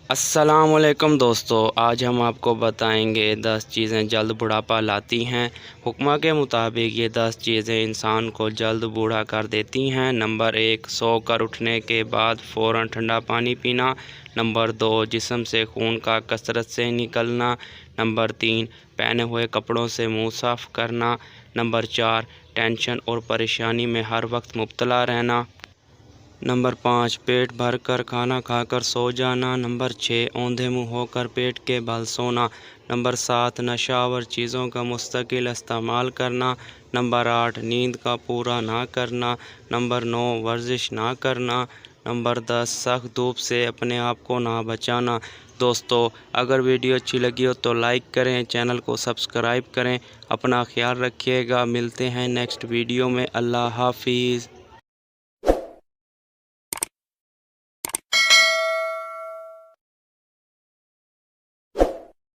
السلام علیکم دوستو، آج ہم آپ کو بتائیں گے 10 چیزیں جلد بڑھاپا لاتی ہیں۔ حکمہ کے مطابق یہ 10 چیزیں انسان کو جلد بوڑھا کر دیتی ہیں۔ نمبر 1، سو کر اٹھنے کے بعد فوراً ٹھنڈا پانی پینا۔ نمبر 2، جسم سے خون کا کثرت سے نکلنا۔ نمبر 3، پہنے ہوئے کپڑوں سے منہ صاف کرنا۔ نمبر 4، ٹینشن اور پریشانی میں ہر وقت مبتلا رہنا۔ نمبر 5، پیٹ بھر کر کھانا کھا کر سو جانا۔ نمبر 6، اوندھے منہ ہو کر پیٹ کے بل سونا۔ نمبر 7، نشہ آور چیزوں کا مستقل استعمال کرنا۔ نمبر 8، نیند کا پورا نہ کرنا۔ نمبر 9، ورزش نہ کرنا۔ نمبر 10، سخت دھوپ سے اپنے آپ کو نہ بچانا۔ دوستو، اگر ویڈیو اچھی لگی ہو تو لائک کریں، چینل کو سبسکرائب کریں۔ اپنا خیال رکھیے گا، ملتے ہیں نیکسٹ ویڈیو میں۔ اللہ حافظ۔